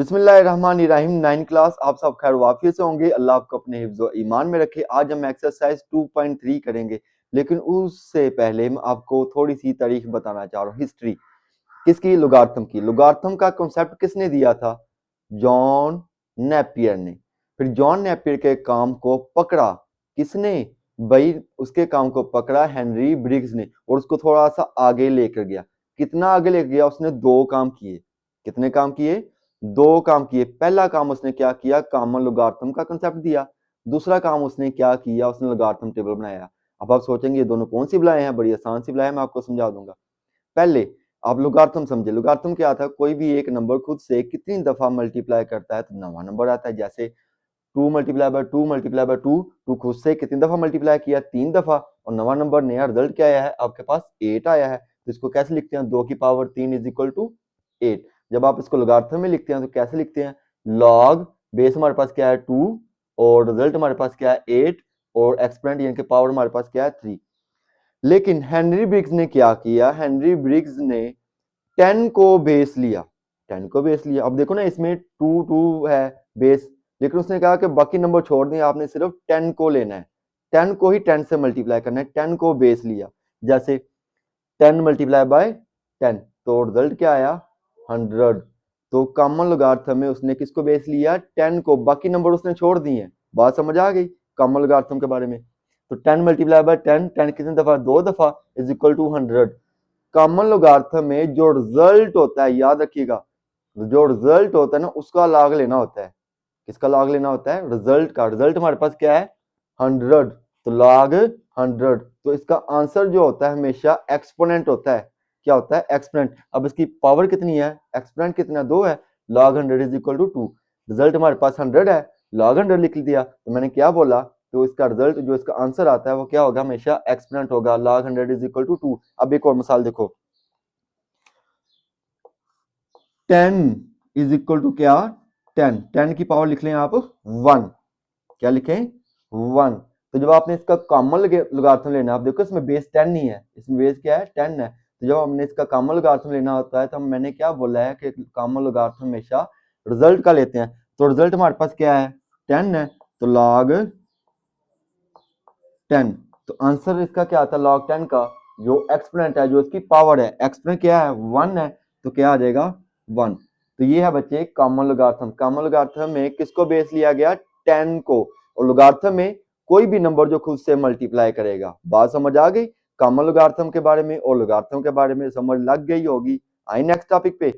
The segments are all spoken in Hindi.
बिस्मिल्लाहिर्रहमानिर्रहीम। 9 क्लास आप सब खैर वाफियत से होंगे। अल्लाह आपको अपने हिफ्ज़ व ईमान में रखे। आज हम एक्सरसाइज 2.3 करेंगे, लेकिन उससे पहले मैं आपको थोड़ी सी तारीख बताना चाह रहा हूँ। हिस्ट्री किसकी? लुगार्थम की। लुगार्थम का कॉन्सेप्ट किसने दिया था? जॉन नेपियर ने। फिर जॉन नेपियर के काम को पकड़ा किसने? भाई उसके काम को पकड़ा हेनरी ब्रिग्स ने, और उसको थोड़ा सा आगे लेकर गया। कितना आगे लेकर गया? उसने दो काम किए। कितने काम किए? दो काम किए। पहला काम उसने क्या किया? कॉमन लुगार्थम का कंसेप्ट दिया। दूसरा काम उसने क्या किया? उसने लुगार्थम टेबल बनाया। अब आप सोचेंगे ये दोनों कौन सी बुलाए हैं? बड़ी आसान सी बुलाए हैं, मैं आपको समझा दूंगा। पहले आप लुगार्थम समझे। लुगार्थम क्या था? कोई भी एक नंबर खुद से कितनी दफा मल्टीप्लाई करता है तो नवा नंबर आता है। जैसे 2 मल्टीप्लाई बाय 2 मल्टीप्लाई बाय 2, 2 खुद से कितनी दफा मल्टीप्लाई किया? 3 दफा, और नवा नंबर नया रिजल्ट क्या आया है? आपके पास 8 आया है। तो इसको कैसे लिखते हैं? 2 की पावर 3 इज इक्वल टू 8। जब आप इसको लुगार्थम में लिखते हैं तो कैसे लिखते हैं? लॉग बेस हमारे पास क्या है? 2, और रिजल्ट हमारे पास क्या है? 8, और एक्सपोनेंट यानी कि पावर हमारे पास क्या है? 3। लेकिन हेनरी ब्रिग्स ने क्या किया? हेनरी ब्रिग्स ने 10 को बेस लिया। 10 को बेस लिया। अब देखो ना, इसमें 2 2 है बेस, लेकिन उसने कहा कि बाकी नंबर छोड़ दें, आपने सिर्फ 10 को लेना है। 10 को ही 10 से मल्टीप्लाई करना है। 10 को बेस लिया। जैसे 10 मल्टीप्लाई बाय 10, तो रिजल्ट क्या आया? 100। तो कॉमन लॉगरिथम में उसने किसको बेस लिया? 10 को। बाकी नंबर उसने छोड़ दिए हैं। बात समझ आ गई कॉमन लॉगरिथम के बारे में? तो 10 मल्टीप्लाई बाय 10, 10 कितनी दफा? 2 दफा, is equal to 100। Common logarithm में जो रिजल्ट होता है, याद रखिएगा, जो रिजल्ट होता है ना, उसका लॉग लेना होता है। किसका लॉग लेना होता है? रिजल्ट का। रिजल्ट हमारे पास क्या है? 100, तो लॉग 100। तो इसका आंसर जो होता है हमेशा एक्सपोनेंट होता है। क्या होता है? एक्सपोनेंट। अब इसकी पावर कितनी है? एक्सपोनेंट कितना? 2 है। Log 100 is equal to 2। Result हमारे पास 100 है, लॉग 100 लिख दिया। तो मैंने क्या बोला? तो इसका रिजल्ट जो इसका आंसर आता है वो क्या होगा? हमेशा एक्सपोनेंट होगा। Log 100 is equal to 2। अब एक और मिसाल देखो। 10 इज इक्वल टू क्या? 10। 10 की पावर लिख लें आप 1। क्या लिखें? 1। तो जब आपने इसका कॉमन लॉगरिथम लेना, आप देखो इसमें बेस 10 नहीं है, इसमें बेस क्या है? 10 है। तो जब हमने इसका कॉमन लॉगरिथम लेना होता है तो मैंने क्या बोला है कि कॉमन लॉगरिथम हमेशा रिजल्ट का लेते हैं। तो रिजल्ट हमारे पास क्या है? 10 है। तो लॉग 10। तो आंसर इसका क्या आता है? लॉग 10 का जो एक्सपोनेंट है, जो इसकी पावर है, एक्सपोनेंट क्या है? 1 है। तो क्या आ जाएगा? 1। तो ये है बच्चे कॉमन लॉगरिथम। कॉमन लॉगरिथम में किसको बेस लिया गया? 10 को। और लॉगरिथम में कोई भी नंबर जो खुद से मल्टीप्लाई करेगा। बात समझ आ गई कॉमन लॉगरिथम के बारे में और लॉगरिथम के बारे में? समझ लग गई होगी। आई नेक्स्ट टॉपिक पे।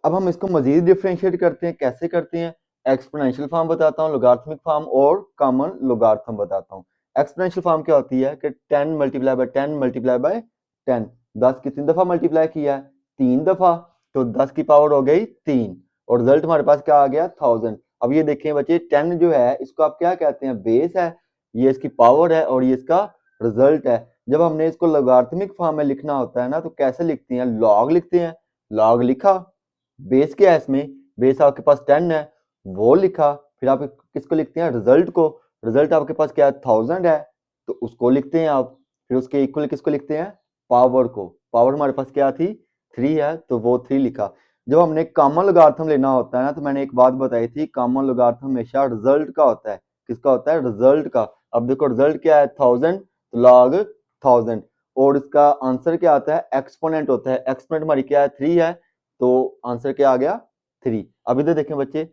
अब हम इसको मजीद डिफरेंशिएट करते हैं। कैसे करते हैं? एक्सपोनेंशियल फॉर्म बताता हूँ, लोगारिथमिक फॉर्म और कॉमन लोगारिथम बताता हूँ। एक्सपोनेंशियल फॉर्म क्या होती है कि 10 मल्टीप्लाई बाय 10 मल्टीप्लाई बाय 10। 10 कितनी दफा मल्टीप्लाई किया है? 3 दफा। तो 10 की पावर हो गई 3, और रिजल्ट हमारे पास क्या आ गया? 1000। अब ये देखें बच्चे, 10 जो है इसको आप क्या कहते हैं? बेस है। ये इसकी पावर है और ये इसका रिजल्ट है। जब हमने इसको लोगारिथमिक फॉर्म में लिखना होता है ना, तो कैसे लिखते हैं? लॉग लिखते हैं। लॉग लिखा, बेस क्या है इसमें? बेस आपके पास 10 है, वो लिखा। फिर आप किसको लिखते हैं? रिजल्ट को। रिजल्ट आपके पास क्या है? 1000 है, तो उसको लिखते हैं आप। फिर उसके इक्वल किसको लिखते हैं? पावर को। पावर हमारे पास क्या थी? 3 है, तो वो 3 लिखा। जब हमने कॉमन लॉगरिथम लेना होता है ना, तो मैंने एक बात बताई थी, कॉमन लॉगरिथम हमेशा रिजल्ट का होता है। किसका होता है? रिजल्ट का। अब देखो रिजल्ट क्या है? 1000, तो लॉग 1000। और इसका आंसर क्या आता है? एक्सपोनेंट होता है। एक्सपोनेंट हमारी क्या है? 3 है, तो आंसर क्या आ गया? 3। अब इधर देखें बच्चे,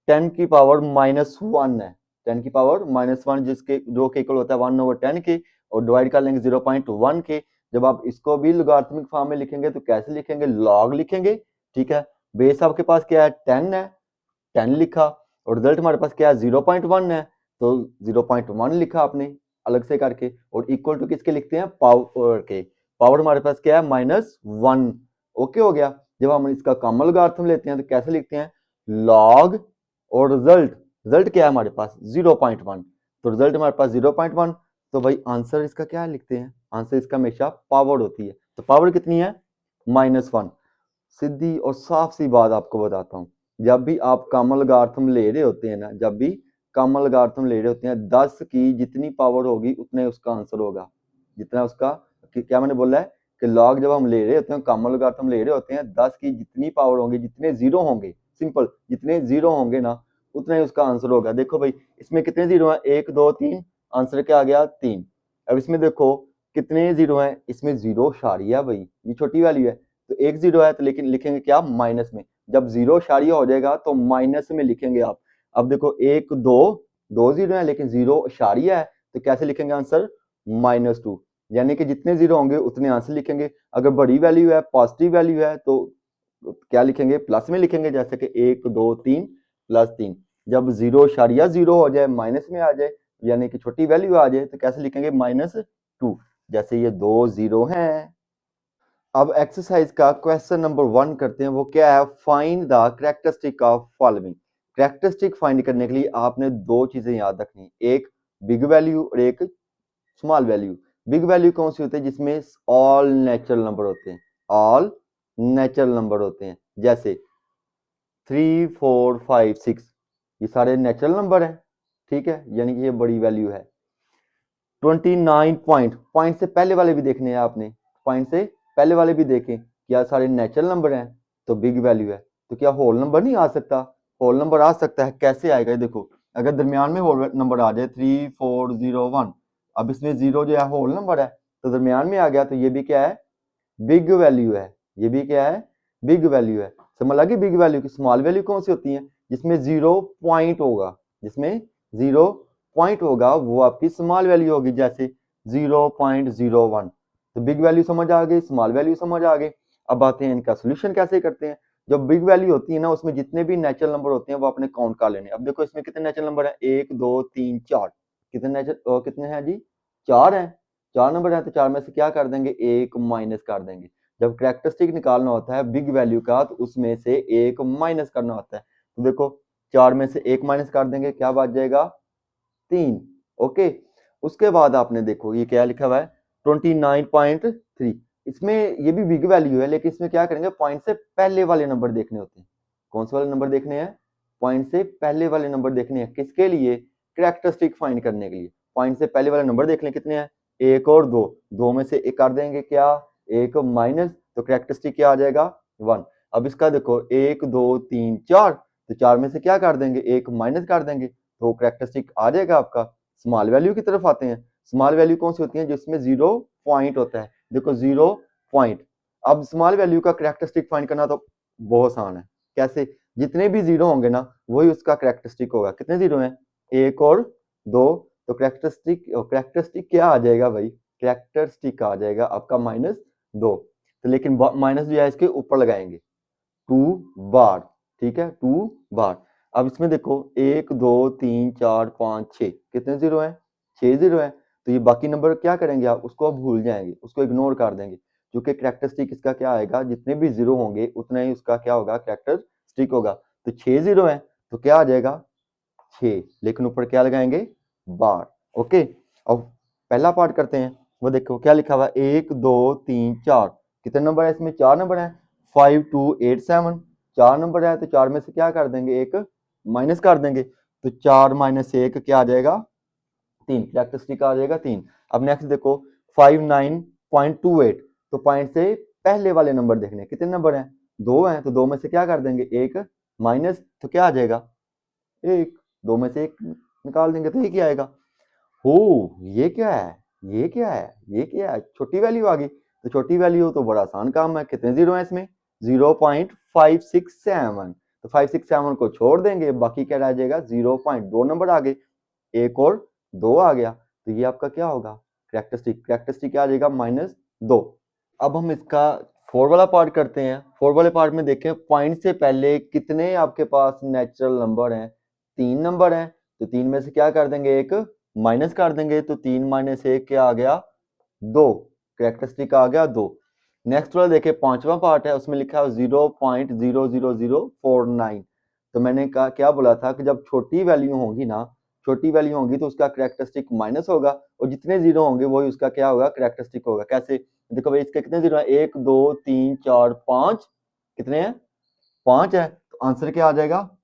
10 की पावर -1 है। 10 की पावर -1 जिसके जो के इक्वल होता है 1/10 के, और डिवाइड कर लेंगे 0.1 के। जब आप इसको भी लॉगरिथमिक फॉर्म में लिखेंगे तो कैसे लिखेंगे? लॉग लिखेंगे। ठीक है। बेस आपके पास क्या है? 10 है, 10 लिखा, और रिजल्ट हमारे पास क्या है? 0.1 है, तो 0.1 लिखा आपने अलग से करके। और इक्वल टू किसके लिखते हैं? पावर के। पावर हमारे पास क्या है? -1। ओके हो गया। जब हम इसका कॉमन लॉगरिथम लेते हैं तो कैसे लिखते हैं? लॉग और रिजल्ट। रिजल्ट क्या है हमारे पास? 0.1। तो रिजल्ट हमारे पास 0.1, तो भाई आंसर इसका क्या लिखते हैं? आंसर इसका हमेशा पावर होती है। तो पावर कितनी है? -1। सीधी और साफ सी बात आपको बताता हूँ, जब भी आप कॉमन लॉगरिथम ले रहे होते हैं ना, जब भी कॉमन लॉगरिथम ले रहे होते हैं, 10 की जितनी पावर होगी उतने उसका आंसर होगा। जितना उसका क्या मैंने बोला है कि लॉग जब हम ले रहे होते हैं, कॉमन लॉगरिथम ले रहे होते हैं, 10 की जितनी पावर होंगी, जितने जीरो होंगे, सिंपल, जितने जीरो होंगे ना उतना ही उसका आंसर होगा। देखो भाई इसमें कितने जीरो हैं, 1 2 3, आंसर क्या आ गया 3। अब इसमें देखो कितने जीरो हैं, इसमें जीरो शारिया भाई, ये छोटी वैल्यू है तो एक जीरो है तो लेकिन लिखेंगे क्या माइनस में। जब जीरो शारिया हो जाएगा तो माइनस में लिखेंगे आप। अब देखो 1 2, 2 जीरो है लेकिन जीरो शारिया है तो कैसे लिखेंगे आंसर -2, यानी कि जितने जीरो होंगे उतने आंसर लिखेंगे। अगर बड़ी वैल्यू है पॉजिटिव वैल्यू है तो क्या लिखेंगे प्लस में लिखेंगे, जैसे कि 1 2 3 +3। जब जीरो शारिया जीरो हो जाए माइनस में आ जाए यानी कि छोटी वैल्यू आ जाए तो कैसे लिखेंगे -2, जैसे ये 2 जीरो हैं। अब एक्सरसाइज का क्वेश्चन नंबर 1 करते हैं, वो क्या है, find the characteristic of following. Characteristic find करने के लिए आपने दो चीजें याद रखनी, एक बिग वैल्यू और एक स्मॉल वैल्यू। बिग वैल्यू कौन सी होती है, जिसमें ऑल नेचुरल नंबर होते हैं, ऑल नेचुरल नंबर होते हैं, जैसे 3 4 5 6 ये सारे नेचुरल नंबर हैं, ठीक है, यानी कि ये बड़ी वैल्यू है। 29 पॉइंट से पहले वाले भी देखने हैं आपने, पॉइंट से पहले वाले भी देखें, क्या सारे नेचुरल नंबर हैं तो बिग वैल्यू है। तो क्या होल नंबर नहीं आ सकता, होल नंबर आ सकता है, कैसे आएगा ये देखो, अगर दरमियान में होल नंबर आ जाए 3 4 0 1, अब इसमें जीरो जो है होल नंबर है तो दरमियान में आ गया तो ये भी क्या है बिग वैल्यू है, ये भी क्या है बिग वैल्यू है। समझ लगी बिग वैल्यू की। स्मॉल वैल्यू कौन सी होती है, जिसमें जीरो पॉइंट होगा, जिसमें जीरो पॉइंट होगा वो आपकी स्मॉल वैल्यू होगी, जैसे 0.01। तो बिग वैल्यू समझ आ गई, स्मॉल वैल्यू समझ आ गई। अब आते हैं इनका सोल्यूशन कैसे करते हैं। जब बिग वैल्यू होती है ना उसमें जितने भी नेचुरल नंबर होते हैं वो आपने काउंट कर लेने। अब देखो इसमें कितने नेचुरल नंबर है, 1 2 3 4, कितने नेचुरल कितने हैं जी, 4 हैं, 4 नंबर है तो 4 में से क्या कर देंगे, एक माइनस कर देंगे। जब कैरेक्टरिस्टिक निकालना होता है बिग वैल्यू का तो उसमें से एक माइनस करना होता है। तो देखो 4 में से एक माइनस कर देंगे, क्या बच जाएगा 3। ओके, उसके बाद आपने देखो ये क्या लिखा हुआ है 29.3, इसमें ये भी बिग वैल्यू है लेकिन इसमें क्या करेंगे, पॉइंट से पहले वाले नंबर देखने होते हैं। कौन से वाले नंबर देखने हैं, पॉइंट से पहले वाले नंबर देखने हैं, किसके लिए, कैरेक्टरिस्टिक फाइंड करने के लिए। पॉइंट से पहले वाले नंबर देख लें कितने हैं, एक और दो, दो में से एक कर देंगे क्या, एक माइनस, तो कैरेक्टरिस्टिक क्या आ जाएगा 1। अब इसका देखो 1 2 3 4, तो 4 में से क्या कर देंगे, एक माइनस कर देंगे, तो कैरेक्टरिस्टिक आ जाएगा आपका। स्मॉल वैल्यू की तरफ आते हैं, स्मॉल वैल्यू कौन सी होती है, जिसमें जीरो पॉइंट होता है। देखो जीरो पॉइंट, अब स्मॉल वैल्यू का कैरेक्टरिस्टिक फाइंड करना तो बहुत आसान है, कैसे, जितने भी जीरो होंगे ना वही उसका कैरेक्टरिस्टिक होगा। कितने जीरो हैं, एक और दो, तो कैरेक्टरिस्टिक कैरेक्टरिस्टिक क्या आ जाएगा भाई, कैरेक्टरिस्टिक आ जाएगा आपका -2। तो लेकिन माइनस जो है इसके ऊपर लगाएंगे 2 बार, ठीक है 2 बार। अब इसमें देखो 1 2 3 4 5 6, कितने जीरो हैं, 6 जीरो है। तो ये बाकी नंबर क्या करेंगे आप, उसको आप भूल जाएंगे, उसको इग्नोर कर देंगे, क्योंकि कैरेक्टरिस्टिक इसका क्या आएगा, जितने भी जीरो होंगे उतना ही उसका क्या होगा, कैरेक्टरिस्टिक होगा। तो 6 जीरो है तो क्या आ जाएगा 6, लेकिन ऊपर क्या लगाएंगे बार। ओके, अब पहला पार्ट करते हैं, वो देखो क्या लिखा हुआ है 1 2 3 4, कितने नंबर है इसमें, 4 नंबर है, 5 2 8 7, 4 नंबर है तो 4 में से क्या कर देंगे, एक माइनस कर देंगे, तो 4 - 1 क्या आ जाएगा 3, कैरेक्टरिस्टिक आ जाएगा 3। अब नेक्स्ट देखो 59.28, तो पॉइंट से पहले वाले नंबर देखने, कितने नंबर हैं, 2 हैं, तो 2 में से क्या कर देंगे, एक माइनस, तो क्या आ जाएगा एक, 2 में से एक निकाल देंगे तो ये क्या आएगा। हो, ये क्या है, ये क्या है, ये क्या है, छोटी वैल्यू आ गई। तो छोटी वैल्यू तो बड़ा आसान काम है, कितने जीरो है इसमें, 0.567, तो 567 को छोड़ देंगे, बाकी क्या रह जाएगा 0.2 नंबर आ गए, एक और दो आ गया, तो ये आपका क्या होगा कैरेक्टरिस्टिक, कैरेक्टरिस्टिक क्या आ जाएगा -2। अब हम इसका फोर वाला पार्ट करते हैं। फोर वाले पार्ट में देखें पॉइंट से पहले कितने आपके पास नेचुरल नंबर हैं, 3 नंबर हैं, तो 3 में से क्या कर देंगे, एक माइनस कर देंगे, तो 3 - 1 क्या आ गया 2, कैरेक्टरिस्टिक आ गया 2। नेक्स्ट वाला देखिए पांचवा पार्ट है, उसमें लिखा है 0.00049। तो मैंने कहा क्या बोला था कि जब छोटी वैल्यू होगी ना, छोटी वैल्यू होगी तो उसका कैरेक्टरिस्टिक माइनस होगा, और जितने जीरो होंगे वही उसका क्या होगा कैरेक्टरिस्टिक होगा। कैसे, देखो भाई इसके कितने जीरो है, 1 2 3 4 5, कितने हैं 5 है, तो आंसर क्या आ जाएगा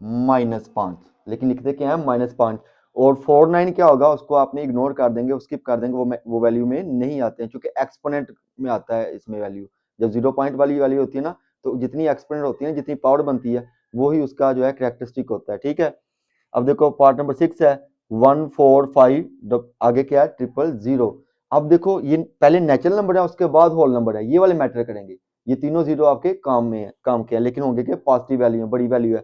-5, लेकिन लिखते क्या है -5। और 49 क्या होगा, उसको आपने इग्नोर कर देंगे, स्किप कर देंगे, वो वैल्यू में नहीं आते हैं, क्योंकि एक्सपोनेंट में आता है इसमें वैल्यू। जब 0 पॉइंट वाली वैल्यू होती है ना तो जितनी एक्सपोनेंट होती है, जितनी पावर बनती है, वो ही उसका जो है कैरेक्टरिस्टिक होता है। ठीक है, अब देखो पार्ट नंबर 6 है 145, आगे क्या है 000। अब देखो ये पहले नेचुरल नंबर है, उसके बाद होल नंबर है, ये वाले मैटर करेंगे। ये तीनों जीरो आपके काम में है, काम के हैं, लेकिन होंगे के पॉजिटिव वैल्यू है, बड़ी वैल्यू है।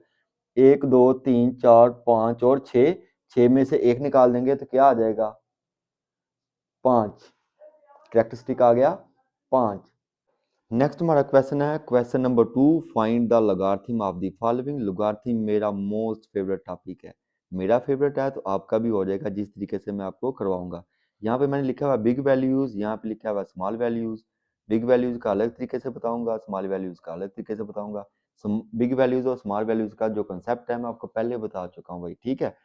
1 2 3 4 5 और 6, 6 में से 1 निकाल देंगे तो क्या आ जाएगा 5, कैरेक्टरिस्टिक आ गया 5। नेक्स्ट हमारा क्वेश्चन है question number 2, find the logarithm of the following. Logarithm मेरा मोस्ट फेवरेट टॉपिक है, मेरा फेवरेट है तो आपका भी हो जाएगा, जिस तरीके से मैं आपको करवाऊंगा। यहाँ पे मैंने लिखा हुआ बिग वैल्यूज, यहाँ पे लिखा हुआ स्मॉल वैल्यूज। बिग वैल्यूज का अलग तरीके से बताऊंगा, स्मॉल वैल्यूज का अलग तरीके से बताऊंगा। बिग वैल्यूज और स्मॉल वैल्यूज का जो कंसेप्ट है मैं आपको पहले बता चुका हूँ भाई। ठीक है,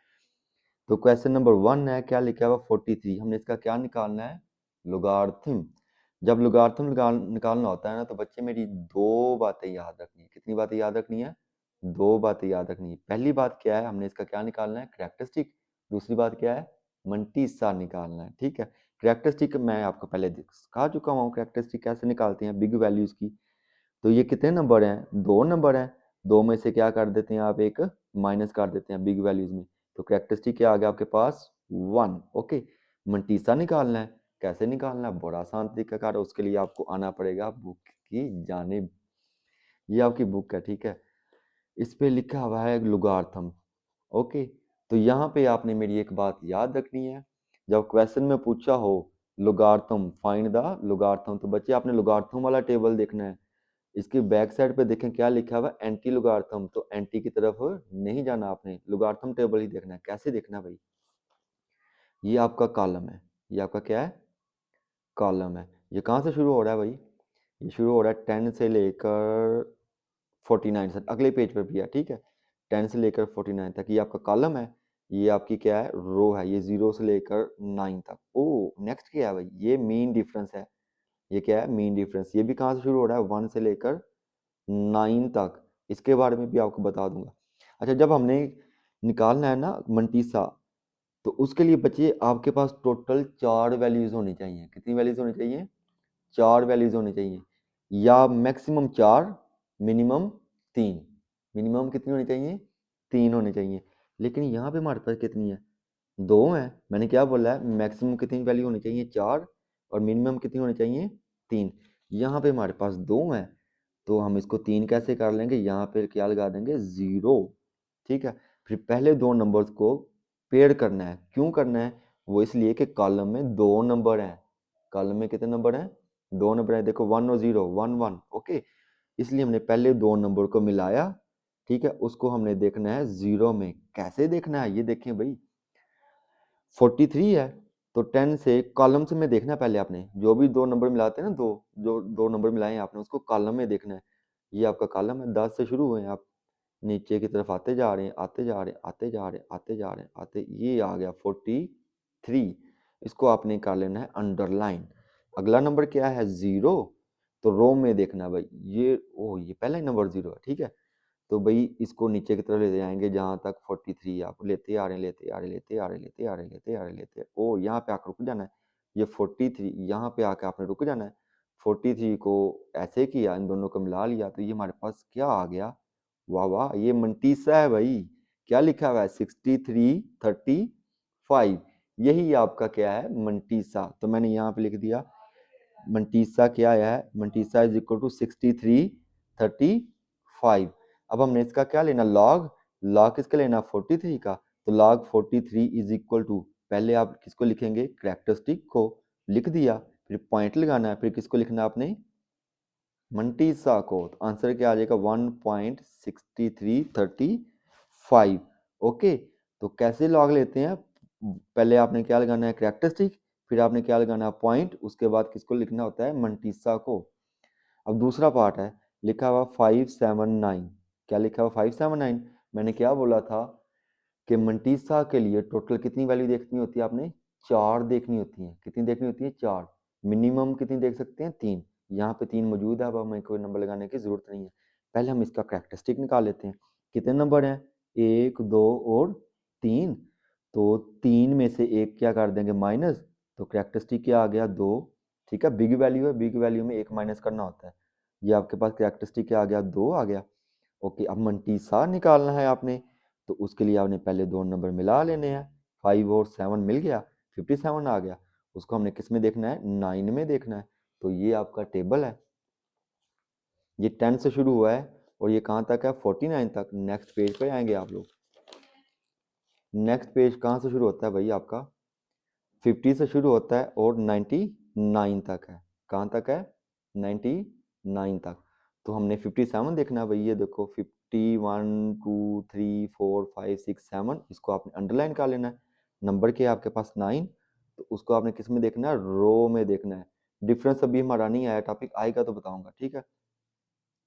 तो क्वेश्चन नंबर 1 है, क्या लिखा हुआ 43, हमने इसका क्या निकालना है लॉगरिथम। जब लॉगरिथम निकालना होता है ना, तो बच्चे मेरी दो बातें याद रखनी है। कितनी बातें याद रखनी है? दो बातें याद रखनी है। पहली बात क्या है, हमने इसका क्या निकालना है कैरेक्टरिस्टिक। दूसरी बात क्या है, मंटीसा निकालना है। ठीक है, कैरेक्टरिस्टिक मैं आपको पहले सिखा चुका हूँ, कैरेक्टरिस्टिक कैसे निकालते हैं बिग वैल्यूज की। तो ये कितने नंबर हैं? 2 नंबर हैं। 2 में से क्या कर देते हैं आप, एक माइनस कर देते हैं बिग वैल्यूज में। तो कैरेक्टरिस्टिक क्या आ गया आपके पास 1। ओके, मंटीसा निकालना है। कैसे निकालना है? बड़ा आसान तरीकाकार है, उसके लिए आपको आना पड़ेगा बुक की जानिब। ये आपकी बुक है, ठीक है, इस पे लिखा हुआ है लॉगरिथम। ओके, तो यहाँ पे आपने मेरी एक बात याद रखनी है, जब क्वेश्चन में पूछा हो लॉगरिथम फाइंड द लॉगरिथम, तो बच्चे आपने लॉगरिथम वाला टेबल देखना है। इसके बैक साइड पे देखें क्या लिखा हुआ है, एंटी लॉगरिथम, तो एंटी की तरफ नहीं जाना, आपने लॉगरिथम टेबल ही देखना है। कैसे देखना है भाई, ये आपका कॉलम है, ये आपका क्या है कॉलम है। ये कहाँ से शुरू हो रहा है भाई, ये शुरू हो रहा है 10 से लेकर 49 तक, अगले पेज पर भी है। ठीक है, 10 से लेकर 49 तक ये आपका कॉलम है, ये आपकी क्या है रो है, ये 0 से लेकर 9 तक। ओ नेक्स्ट क्या है भाई, ये मीन डिफरेंस है। ये क्या है मीन डिफरेंस, ये भी कहाँ से शुरू हो रहा है 1 से लेकर 9 तक, इसके बारे में भी आपको बता दूंगा। अच्छा, जब हमने निकालना है ना मंटीसा, तो उसके लिए बच्चे आपके पास टोटल 4 वैल्यूज होनी चाहिए। कितनी वैल्यूज होनी चाहिए? 4 वैल्यूज होनी चाहिए, या मैक्सिमम 4, मिनिमम 3। मिनिमम कितनी होनी चाहिए? 3 होनी चाहिए। लेकिन यहाँ पे हमारे पास कितनी है? 2 है। मैंने क्या बोला है, मैक्सिमम कितनी वैल्यू होनी चाहिए? 4, और मिनिमम कितनी होनी चाहिए? 3। यहाँ पे हमारे पास 2 है, तो हम इसको 3 कैसे कर लेंगे, यहाँ पे क्या लगा देंगे 0। ठीक है, फिर पहले 2 नंबर्स को पेयर करना है। क्यों करना है? वो इसलिए कि कॉलम में 2 नंबर हैं। कॉलम में कितने नंबर हैं? 2 नंबर हैं। देखो 1 और 0, 1 1। ओके, इसलिए हमने पहले 2 नंबर को मिलाया। ठीक है, उसको हमने देखना है 0 में। कैसे देखना है ये देखें भाई, 43 है, तो 10 से कॉलम से में देखना है पहले आपने, जो भी 2 नंबर मिलाते हैं ना, दो जो 2 नंबर मिलाए हैं आपने, उसको कॉलम में देखना है। ये आपका कॉलम है, 10 से शुरू हुए हैं आप, नीचे की तरफ आते जा रहे हैं, आते जा रहे हैं, आते जा रहे हैं, आते जा रहे हैं, आते, ये आ गया 43। इसको आपने कर लेना है अंडरलाइन। अगला नंबर क्या है 0, तो रो में देखना है भाई, ये ओ ये पहला ही नंबर 0 है। ठीक है, तो भाई इसको नीचे की तरफ ले जाएंगे जहां तक 43 आप लेते आ रहे हैं, लेते आ रहे, लेते आ रहे, लेते आ रहे, लेते आ रहे, लेते ओ यहाँ पे आकर रुक जाना है। ये 43 यहाँ पे आके आपने रुक जाना है। 43 को ऐसे किया, इन दोनों को मिला लिया, तो ये हमारे पास क्या आ गया, वाह वाह, ये मंटीसा है भाई। क्या लिखा हुआ है 6335, यही आपका क्या है मंटीसा। तो मैंने यहाँ पे लिख दिया मंटीसा क्या है, मंटीसा इज इक्वल टू 6335। अब हमने इसका क्या लेना लॉग, लॉग किसका लेना 43 का, तो लॉग 43 इज इक्वल टू, पहले आप किसको लिखेंगे कैरेक्टरिस्टिक को, लिख दिया, फिर पॉइंट लगाना है, फिर किसको लिखना आपने मंटीसा को, तो आंसर क्या आ जाएगा 1.6335। ओके, तो कैसे लॉग लेते हैं, पहले आपने क्या लगाना है कैरेक्टरिस्टिक, फिर आपने क्या लगाना है पॉइंट, उसके बाद किसको लिखना होता है मंटीसा को। अब दूसरा पार्ट है, लिखा हुआ 579, क्या लिखा हुआ 579, मैंने क्या बोला था कि मंटीसा के लिए टोटल कितनी वैल्यू देखनी होती है आपने, 4 देखनी होती है। कितनी देखनी होती है? 4। मिनिमम कितनी देख सकते हैं? 3। यहाँ पे 3 मौजूद है, अब हमें कोई नंबर लगाने की जरूरत नहीं है। पहले हम इसका कैरेक्टरिस्टिक निकाल लेते हैं। कितने नंबर हैं? 1 2 और 3। तो 3 में से एक क्या कर देंगे माइनस, तो कैरेक्टरिस्टिक क्या आ गया 2। ठीक है, बिग वैल्यू है, बिग वैल्यू में एक माइनस करना होता है। ये आपके पास कैरेक्टरिस्टिक क्या आ गया, 2 आ गया। ओके, अब मंटीसा निकालना है आपने, तो उसके लिए आपने पहले दो नंबर मिला लेने हैं। 5 और 7 मिल गया, 57 आ गया। उसको हमने किस में देखना है, 9 में देखना है। तो ये आपका टेबल है, ये 10 से शुरू हुआ है और ये कहाँ तक है, 49 तक। नेक्स्ट पेज पे आएंगे आप लोग। नेक्स्ट पेज कहाँ से शुरू होता है भाई आपका, 50 से शुरू होता है और 99 तक है। कहाँ तक है, 99 तक। तो हमने 57 देखना है भाई, ये देखो 51 2 3 4 5 6 7, इसको आपने अंडरलाइन कर लेना है। नंबर के आपके पास 9, तो उसको आपने किस में देखना है, रो में देखना है। डिफरेंस अभी हमारा नहीं आया, टॉपिक आएगा तो बताऊंगा, ठीक है।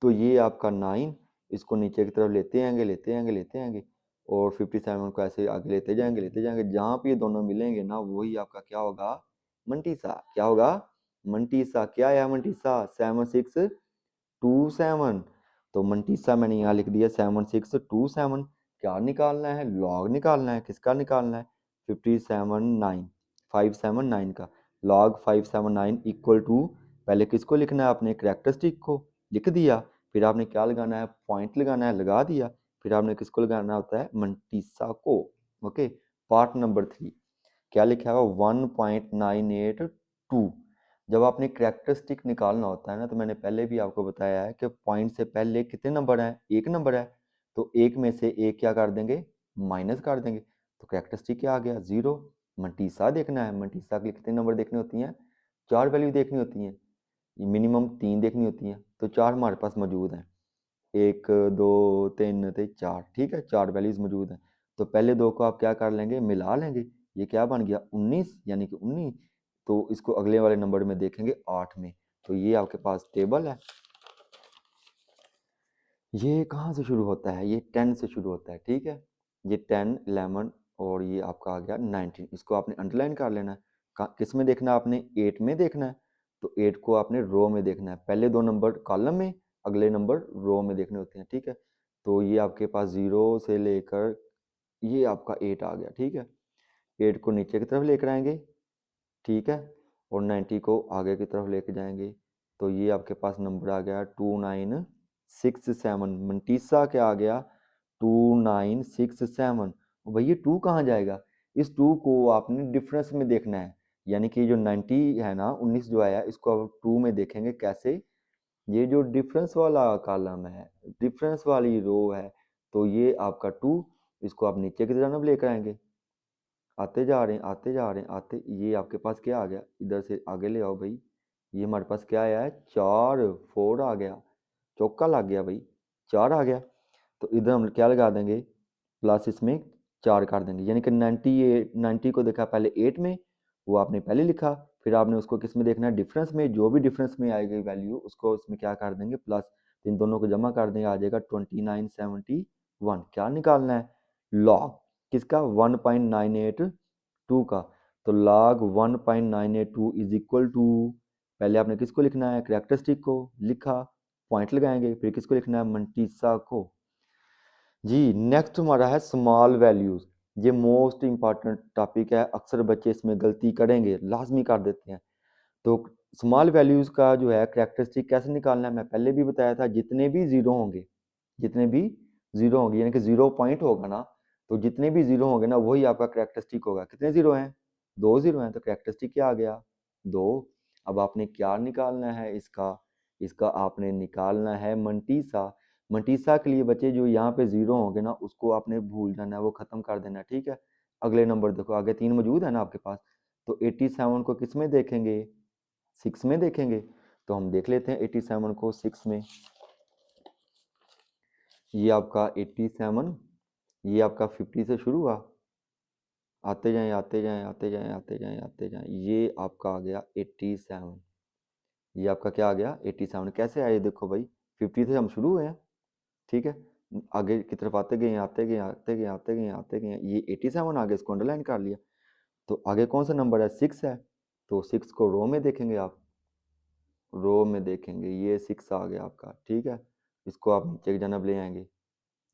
तो ये आपका 9, इसको नीचे की तरफ लेते आएंगे, लेते आएंगे, लेते आएंगे, और 57 को ऐसे आगे लेते जाएंगे, लेते जाएंगे। जहाँ पे ये दोनों मिलेंगे ना, वही आपका क्या होगा, मंटीसा। क्या होगा, मंटीसा। क्या है मंटीसा, 7627। तो मंटीसा मैंने यहाँ लिख दिया 7627। क्या निकालना है, लॉग निकालना है। किसका निकालना है, 579, 579 का। लॉग 579 इक्वल टू, पहले किसको लिखना है आपने, कैरेक्टरिस्टिक को लिख दिया। फिर आपने क्या लगाना है, पॉइंट लगाना है, लगा दिया। फिर आपने किसको लगाना होता है, मंटीसा को। ओके, पार्ट नंबर 3 क्या लिखा है, 1.982। जब आपने कैरेक्टरिस्टिक निकालना होता है ना, तो मैंने पहले भी आपको बताया है कि पॉइंट से पहले कितने नंबर हैं, एक नंबर है। तो एक में से एक क्या कर देंगे, माइनस कर देंगे। तो कैरेक्टरिस्टिक क्या आ गया, 0। मंटीसा देखना है, मंटीसा के लिए कितने नंबर देखनी होती हैं, 4 वैल्यू देखनी होती हैं। मिनिमम 3 देखनी होती हैं, तो 4 हमारे पास मौजूद हैं। 1 2 3 ते 4, ठीक है, 4 वैल्यूज मौजूद हैं। तो पहले दो को आप क्या कर लेंगे, मिला लेंगे। ये क्या बन गया, 19, यानी कि 19। तो इसको अगले वाले नंबर में देखेंगे, 8 में। तो ये आपके पास टेबल है। ये कहाँ से शुरू होता है, ये 10 से शुरू होता है, ठीक है। ये 10 11 और ये आपका आ गया 19। इसको आपने अंडरलाइन कर लेना है। किस में देखना है आपने, 8 में देखना है। तो 8 को आपने रो में देखना है। पहले दो नंबर कॉलम में, अगले नंबर रो में देखने होते हैं, ठीक है। तो ये आपके पास 0 से लेकर ये आपका 8 आ गया, ठीक है। 8 को नीचे की तरफ लेकर आएंगे, ठीक है, और 90 को आगे की तरफ लेके जाएंगे। तो ये आपके पास नंबर आ गया 2967। मंटीसा क्या आ गया, 2967। भैया 2 कहाँ जाएगा, इस 2 को आपने डिफरेंस में देखना है। यानी कि जो 90 है ना, 19 जो आया, इसको आप 2 में देखेंगे। कैसे, ये जो डिफरेंस वाला कॉलम है, डिफरेंस वाली रो है, तो ये आपका 2, इसको आप नीचे की तरफ लेकर आएंगे। आते जा रहे हैं, आते जा रहे हैं, आते, ये आपके पास क्या आ गया, इधर से आगे ले आओ भाई। ये हमारे पास क्या आया है, 4 4 आ गया, चौका लग गया भाई, 4 आ गया। तो इधर हम क्या लगा देंगे, प्लस इसमें 4 कर देंगे। यानी कि 90 को देखा पहले 8 में, वो आपने पहले लिखा। फिर आपने उसको किस में देखना है, डिफरेंस में। जो भी डिफरेंस में आएगी वैल्यू, उसको उसमें क्या कर देंगे, प्लस। इन दोनों को जमा कर देंगे, आ जाएगा 2971। क्या निकालना है, लॉग किसका, 1.982 का। तो log 1.982 इज इक्वल टू, पहले आपने किसको लिखना है, कैरेक्टरिस्टिक को लिखा, पॉइंट लगाएंगे। फिर किसको लिखना है, मंटीसा को। जी, नेक्स्ट हमारा है स्मॉल वैल्यूज। ये मोस्ट इंपॉर्टेंट टॉपिक है, अक्सर बच्चे इसमें गलती करेंगे, लाजमी कर देते हैं। तो स्मॉल वैल्यूज का जो है कैरेक्टरिस्टिक कैसे निकालना है, मैं पहले भी बताया था। जितने भी जीरो होंगे, जितने भी जीरो होंगे, यानी कि 0 पॉइंट होगा ना, तो जितने भी जीरो होंगे ना, वही आपका कैरेक्टरिस्टिक होगा। कितने जीरो हैं, 2 जीरो हैं, तो कैरेक्टरिस्टिक क्या आ गया, 2। अब आपने क्या निकालना है इसका, इसका आपने निकालना है मंटीसा। मंटीसा के लिए बच्चे जो यहाँ पे जीरो होंगे ना, उसको आपने भूल जाना है, वो खत्म कर देना है, ठीक है। अगले नंबर देखो, आगे 3 मौजूद है ना आपके पास। तो 87 को किस में देखेंगे, 6 में देखेंगे। तो हम देख लेते हैं 87 को 6 में। ये आपका 87, ये आपका 50 से शुरू हुआ, आते जाएं, आते जाएं, आते जाएं, आते जाएं, आते जाएं, ये आपका आ गया 87। ये आपका क्या आ गया, 87। कैसे आए, देखो भाई, 50 से हम शुरू हुए हैं, ठीक है। आगे की तरफ आते गए, आते गए, आते गए, आते गए, आते गए, ये 87 आ गया, इसको अंडरलाइन कर लिया। तो आगे कौन सा नंबर है, 6 है। तो 6 को रो में देखेंगे आप, रो में देखेंगे, ये 6 आ गया आपका, ठीक है। इसको आप नीचे की जानब ले आएंगे,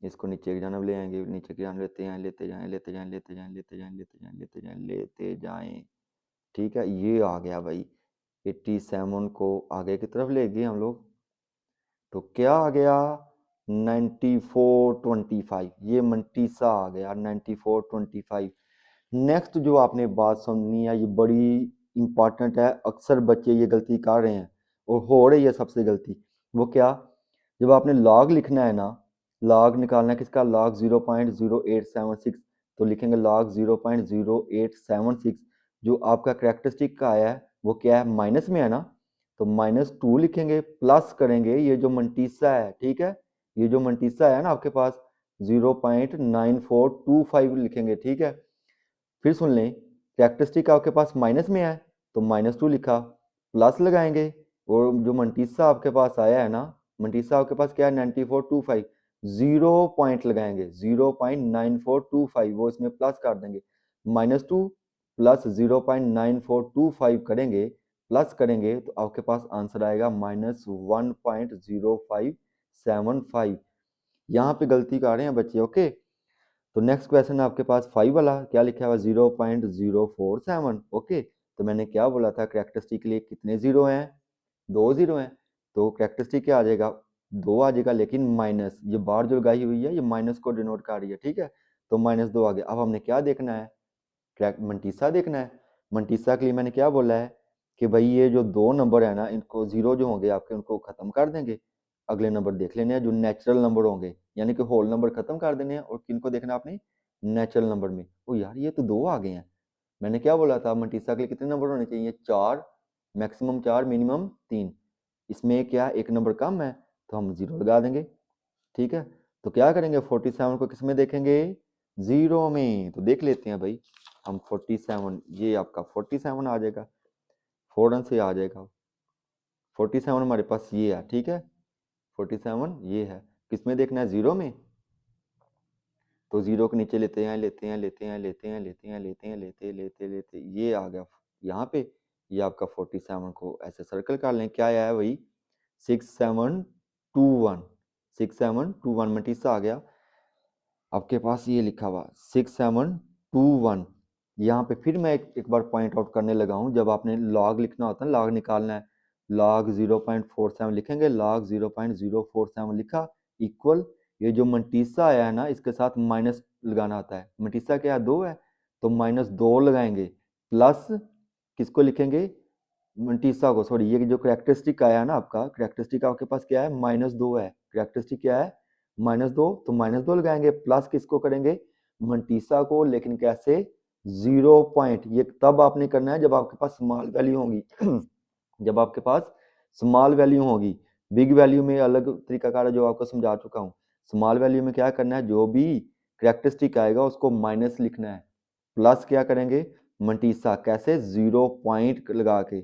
इसको नीचे की जानब ले आएंगे, नीचे की जानब लेते जाएं, लेते जाएं, लेते जाएं, लेते जाएं, लेते जाएं, लेते जाएं, लेते जाएं, लेते जाएं, ठीक है। ये आ गया भाई, 87 को आगे की तरफ ले गए हम लोग। तो क्या आ गया 9425, ये मंटीसा आ गया 9425। नेक्स्ट जो आपने बात सुननी है ये बड़ी इंपॉर्टेंट है, अक्सर बच्चे ये गलती कर रहे हैं और हो रही है सबसे गलती। वो क्या, जब आपने लॉग लिखना है ना, लॉग निकालना है किसका, लॉग 0.0876, तो लिखेंगे लॉग 0.0876। जो आपका करेक्टरिस्टिक का आया है वो क्या है, माइनस में है ना, तो -2 लिखेंगे, प्लस करेंगे ये जो मंटीसा है, ठीक है, ये जो मंटीसा है ना आपके पास 0.9425 लिखेंगे, ठीक है। फिर सुन लें, कैरेक्टरिस्टिक आपके पास माइनस में है तो -2 लिखा, प्लस लगाएंगे, और जो मंटीसा आपके पास आया है ना, मंटीसा आपके पास क्या है 9425, 0 पॉइंट लगाएंगे 0.9425, वो इसमें प्लस कर देंगे, -2 प्लस 0.9425 करेंगे, प्लस करेंगे तो आपके पास आंसर आएगा -1.0575। यहाँ पे गलती कर रहे हैं बच्चे, ओके। तो नेक्स्ट क्वेश्चन है आपके पास 5 वाला, क्या लिखा हुआ 0.047, ओके। तो मैंने क्या बोला था, करेक्टरिस्टिक के लिए कितने जीरो हैं, 2 जीरो हैं, तो करेक्टरिस्टिक क्या आ जाएगा, 2 आ जाएगा, लेकिन माइनस ये बार जो लगाई हुई है ये माइनस को डिनोट कर रही है, ठीक है, तो -2 आ गया। अब हमने क्या देखना है, मंटीसा देखना है। मंटीसा के लिए मैंने क्या बोला है कि भाई ये जो 2 नंबर है ना, इनको जीरो जो होंगे आपके उनको खत्म कर देंगे, अगले नंबर देख लेने हैं जो नेचुरल नंबर होंगे, यानी कि होल नंबर खत्म कर देने हैं, और किनको देखना आपने, नेचुरल नंबर में। ओ यार ये तो 2 आ गए हैं, मैंने क्या बोला था मंटीसा के लिए कितने नंबर होने चाहिए, 4, मैक्सिमम 4 मिनिमम 3, इसमें क्या एक नंबर कम है तो हम जीरो लगा देंगे, ठीक है। तो क्या करेंगे 47 को किस में देखेंगे, जीरो में, तो देख लेते हैं भाई हम 47, ये आपका 47 आ जाएगा, फौरन से आ जाएगा 47 हमारे पास ये है, ठीक है, 47 ये है, किस में देखना है, जीरो में, तो जीरो के नीचे लेते हैं लेते हैं लेते हैं लेते हैं लेते हैं लेते हैं लेते लेते लेते ये आ गया यहाँ पे, ये आपका 47 को ऐसे सर्कल कर लें, क्या आया है वही 6721, 6721 मटीसा आ गया आपके पास, ये लिखा हुआ 6721। यहाँ पे फिर मैं एक बार पॉइंट आउट करने लगा हूँ, जब आपने लॉग लिखना होता है, लॉग निकालना है, लॉग 0.47 लिखेंगे, लॉग 0.047 लिखा, इक्वल, ये जो मंटीसा आया है ना इसके साथ माइनस लगाना होता है, मंटीसा क्या है 2 है, तो -2 लगाएंगे, प्लस किसको लिखेंगे, मंटीसा को, सॉरी ये जो करेक्टरिस्टिक आया है ना आपका, करेक्टरिस्टिक आपके पास क्या है -2 है, करेक्टरिस्टिक क्या है -2, तो -2 लगाएंगे, प्लस किसको करेंगे, मंटीसा को, लेकिन कैसे, 0 पॉइंट, ये तब आपने करना है जब आपके पास स्मॉल वैल्यू होगी जब आपके पास स्मॉल वैल्यू होगी, बिग वैल्यू में अलग तरीका है जो आपको समझा चुका हूँ, स्मॉल वैल्यू में क्या करना है, जो भी करेक्टरिस्टिक आएगा उसको माइनस लिखना है, प्लस क्या करेंगे, मंटीसा कैसे, 0 पॉइंट लगा के,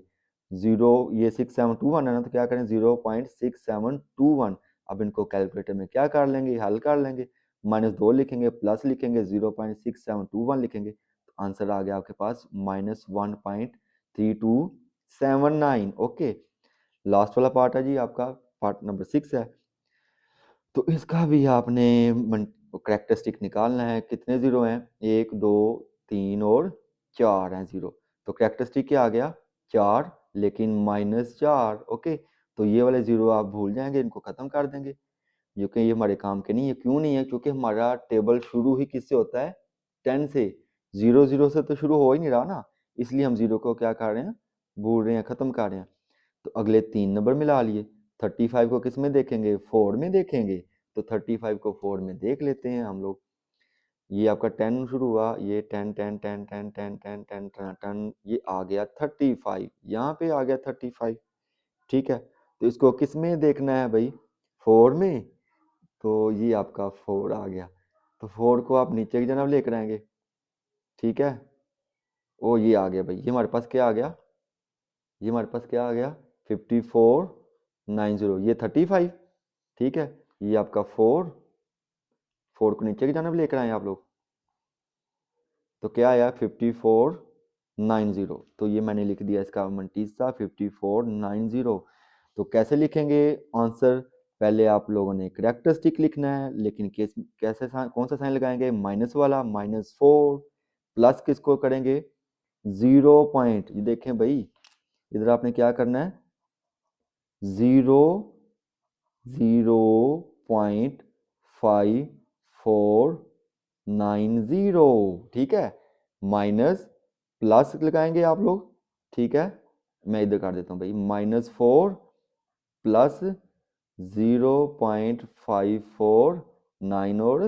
0, ये 6721 है ना, तो क्या करें 0.6721, अब इनको कैलकुलेटर में क्या कर लेंगे, हल कर लेंगे, -2 लिखेंगे, प्लस लिखेंगे, 0.6721 लिखेंगे, तो आंसर आ गया आपके पास -1.3279, ओके। लास्ट वाला पार्ट है जी आपका, पार्ट नंबर 6 है, तो इसका भी आपने करेक्टरिस्टिक निकालना है, कितने जीरो हैं, 1 2 3 और 4 हैं जीरो, तो करेक्टरिस्टिक क्या आ गया 4, लेकिन -4, ओके। तो ये वाले जीरो आप भूल जाएंगे, इनको खत्म कर देंगे, क्योंकि ये हमारे काम के नहीं है, क्यों नहीं है, क्योंकि हमारा टेबल शुरू ही किससे होता है, 10 से, 0 से तो शुरू हो ही नहीं रहा ना, इसलिए हम जीरो को क्या कर रहे हैं, भूल रहे हैं, खत्म कर रहे हैं। तो अगले 3 नंबर मिला लिए, 35 को किस में देखेंगे, 4 में देखेंगे, तो 35 को 4 में देख लेते हैं हम लोग, ये आपका 10 शुरू हुआ, ये 10 10 10 10 10 10 10 10 10, ये आ गया 35, यहाँ पे आ गया 35, ठीक है। तो इसको किस में देखना है भाई, 4 में, तो ये आपका 4 आ गया, तो 4 को आप नीचे की जानब लेकर आएंगे, ठीक है, ओ ये आ गया भाई, ये हमारे पास क्या आ गया, ये हमारे पास क्या आ गया 5490, ये 35, ठीक है, ये आपका 4, 4 को नीचे की जानब लेकर आए आप लोग, तो क्या आया 5490, तो ये मैंने लिख दिया इसका मंटीसा 5490। तो कैसे लिखेंगे आंसर, पहले आप लोगों ने करेक्टरिस्टिक लिखना है, लेकिन कैसे कौन सा साइन लगाएंगे, माइनस वाला, -4, प्लस किसको करेंगे, 0 पॉइंट, ये देखें भाई, इधर आपने क्या करना है, 0 0.5490, ठीक है। माइनस प्लस लगाएंगे आप लोग, ठीक है। मैं इधर कर देता हूँ भाई, -4 प्लस 0.549 और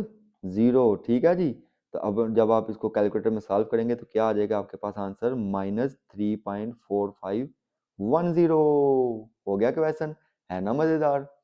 0, ठीक है जी। तो अब जब आप इसको कैलकुलेटर में सॉल्व करेंगे तो क्या आ जाएगा आपके पास आंसर, -3.4510। हो गया क्वेश्चन, है ना मजेदार।